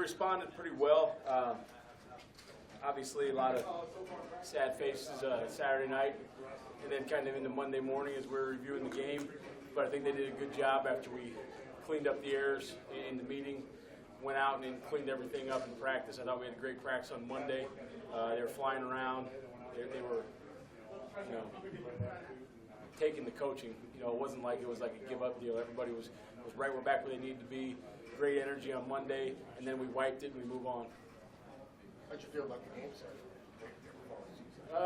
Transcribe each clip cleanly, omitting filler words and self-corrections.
responded pretty well. Obviously, a lot of sad faces Saturday night, and then kind of into Monday morning as we were reviewing the game. But I think they did a good job after we cleaned up the errors in the meeting, went out and then cleaned everything up in practice. I thought we had a great practice on Monday. They were flying around. They were, taking the coaching. It wasn't like it was like a give-up deal. Everybody was right. We're back where they need to be. Great energy on Monday, and then we wiped it and we move on. How'd you feel about the game, sir?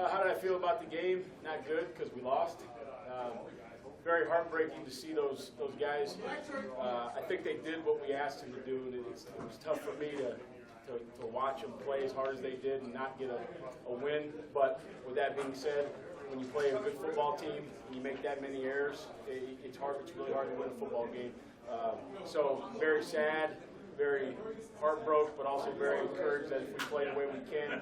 How did I feel about the game? Not good because we lost. Very heartbreaking to see those guys. I think they did what we asked them to do, and it was tough for me to watch them play as hard as they did and not get a win. But with that being said, when you play a good football team and you make that many errors, it's really hard to win a football game. So very sad, very heartbroken, but also very encouraged that if we play the way we can,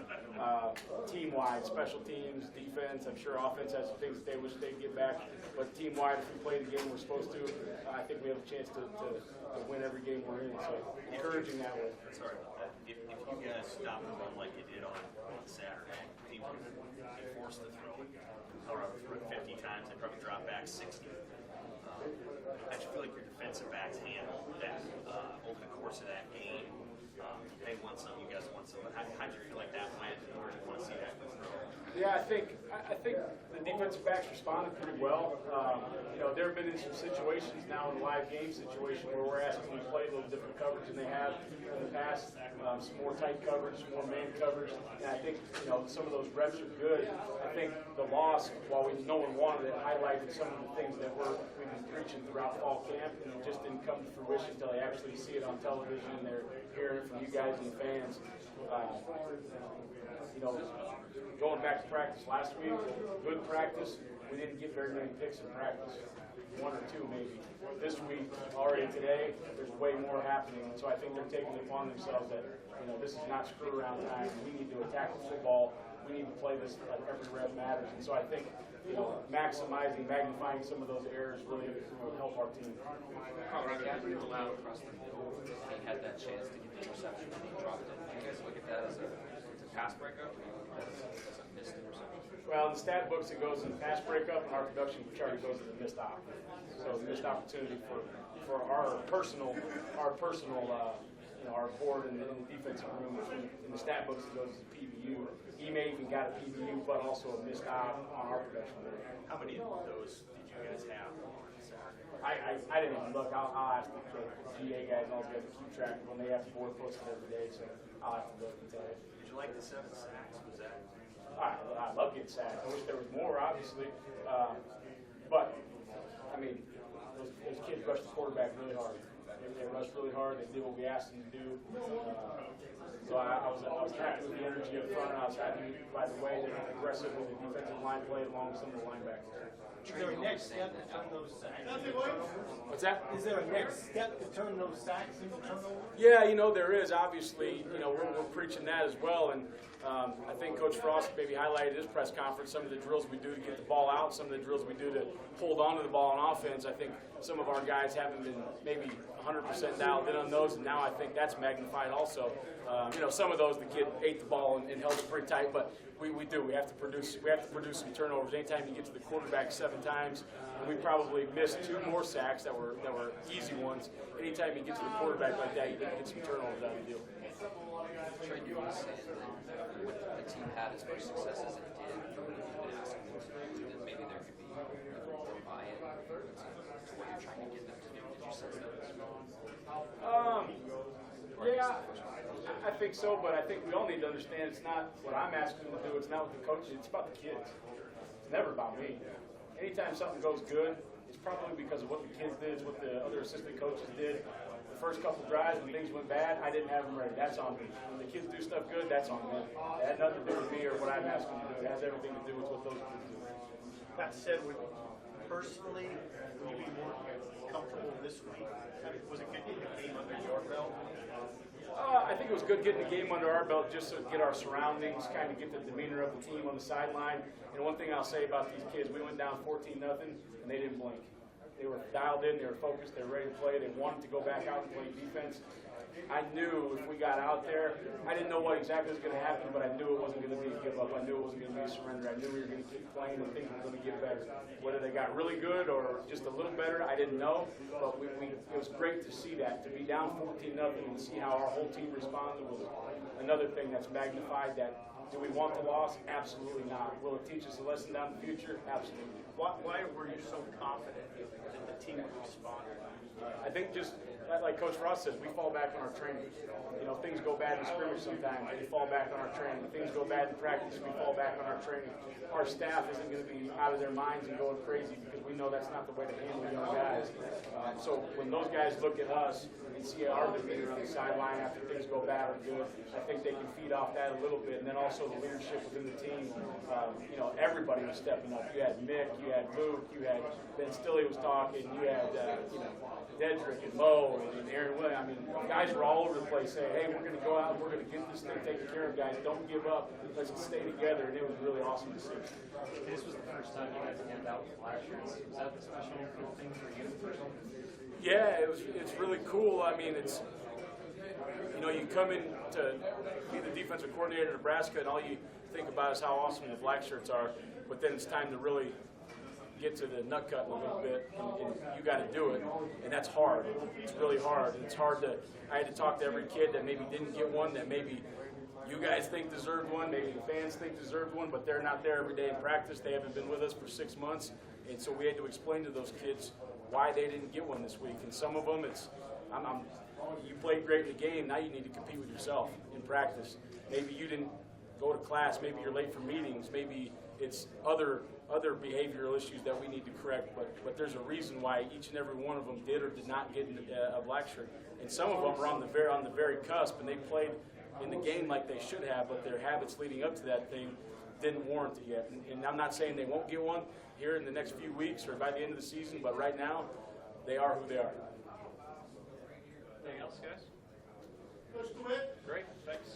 team-wide, special teams, defense, I'm sure offense has some things that they wish they'd get back, but team-wide, if we play the game we're supposed to, I think we have a chance to win every game we're in, so encouraging that way. Sorry about that. If you guys stop the run like you did on Saturday, people get forced to throw it, however, 50 times, they probably drop back 60. I just feel like your defensive backs handle that over the course of that game. They want some, you guys want some. How do you feel like that went, and where do you want to see that go through? Yeah, I think the defensive backs responded pretty well. There have been in some situations now in the live game situation where we're asking them to play a little different coverage than they have in the past. Some more tight coverage, some more man coverage, and I think some of those reps are good. I think the loss, while no one wanted it, highlighted some of the things that we've been preaching throughout fall camp, and it just didn't come to fruition until they actually see it on television and they're hearing it from you guys and the fans. Going back to practice last week, good practice. We didn't get very many picks in practice, one or two maybe. This week, already today, there's way more happening. So I think they're taking it upon themselves that this is not screw around time. We need to attack the football. We need to play this like every rep matters. And so I think magnifying some of those errors really will help our team. Colorado had it allowed across the middle. He had that chance to get the interception and he dropped it. Do you guys look at that as a pass breakup? As a missed interception? Well, in the stat books it goes in the pass breakup, and our production chart it goes in the missed op. So the missed opportunity for our personal our board in the defensive room. In the stat books it goes as a PBU. He may even got a PBU, but also a missed op on our production. How many of those did you guys have on Saturday? I didn't even look. I'll ask the GA guys and all the guys to keep track of when they have the board posted every day, so I'll have to look and tell you. Did you like the 7 sacks? Was that? I love getting sacks. I wish there was more, obviously. But, I mean, those kids rushed the quarterback really hard. They rushed really hard. They did what we asked them to do. So I was happy with the energy up front, and I was happy by the way that aggressive with the defensive line played along with some of the linebackers. Is there a next step to turn those sacks into turnovers? What's that? Is there a next step to turn those sacks into turnovers? Yeah, there is. Obviously, we're preaching that as well. And I think Coach Frost maybe highlighted his press conference some of the drills we do to get the ball out, some of the drills we do to hold on to the ball on offense. I think some of our guys haven't been maybe 100% dialed in on those, and now I think that's magnified also. Some of those the kid ate the ball and held it pretty tight, but we do. We have to produce some turnovers. Anytime you get to the quarterback 7 times, and we probably missed 2 more sacks that were easy ones. Anytime you get to the quarterback like that, you need to get some turnovers out of the deal. Trey, do you want to say that with the team had as much success as it did, that maybe there could be more buy-in to what you're trying to get them to do? Did you sense that? Yeah, I think so, but I think we all need to understand it's not what I'm asking them to do, it's not what the coaches, it's about the kids. It's never about me. Anytime something goes good, it's probably because of what the kids did, it's what the other assistant coaches did. The first couple drives when things went bad, I didn't have them ready. That's on me. When the kids do stuff good, that's on them. It had nothing to do with me or what I'm asking them to do. It has everything to do with what those kids do. That said, personally, would you be more comfortable this week? Was it good getting the game under your belt? I think it was good getting the game under our belt just to get our surroundings, kind of get the demeanor of the team on the sideline. And one thing I'll say about these kids, we went down 14-0, and they didn't blink. They were dialed in, they were focused, they were ready to play, they wanted to go back out and play defense. I knew if we got out there, I didn't know what exactly was going to happen, but I knew it wasn't going to be a give up. I knew it wasn't going to be a surrender. I knew we were going to keep playing and things were going to get better. Whether they got really good or just a little better, I didn't know. But it was great to see that, to be down 14-0 and see how our whole team responded was another thing that's magnified that. Do we want the loss? Absolutely not. Will it teach us a lesson down the future? Absolutely. Why were you so confident that the team would respond? I think just like Coach Ross says, we fall back on our training. You know, things go bad in scrimmage sometimes, we fall back on our training. Things go bad in practice, we fall back on our training. Our staff isn't going to be out of their minds and going crazy because we know that's not the way to handle young guys. So when those guys look at us and see our demeanor on the sideline after things go bad or good, I think they can feed off that a little bit. And then also the leadership within the team. You know, everybody was stepping up. You had Mick, you had Luke, you had Ben Stilley was talking, you had you know, Dedrick and Mo and Aaron Williams. I mean, guys were all over the place saying, hey, we're going to go out and we're going to get this thing taken care of, guys. Don't give up. Let's stay together. And it was really awesome to see. This was the first time you guys handed out flash shirts. Was that the special thing for you personally? Yeah, it's really cool. I mean, it's, you know, you come in to be the defensive coordinator in Nebraska and all you think about is how awesome the black shirts are, but then it's time to really get to the nut cutting a little bit, and you got to do it, and that's hard. It's really hard. And it's hard to. I had to talk to every kid that maybe didn't get one, that maybe you guys think deserved one, maybe the fans think deserved one, but they're not there every day in practice. They haven't been with us for 6 months, and so we had to explain to those kids why they didn't get one this week. And some of them, it's, you played great in the game. Now you need to compete with yourself in practice. Maybe you didn't go to class. Maybe you're late for meetings. Maybe it's other behavioral issues that we need to correct, but there's a reason why each and every one of them did or did not get a black shirt. And some of them are on the very cusp, and they played in the game like they should have, but their habits leading up to that thing didn't warrant it yet. And I'm not saying they won't get one here in the next few weeks or by the end of the season, but right now, they are who they are. Anything else, guys? Coach Quinn, Great, thanks.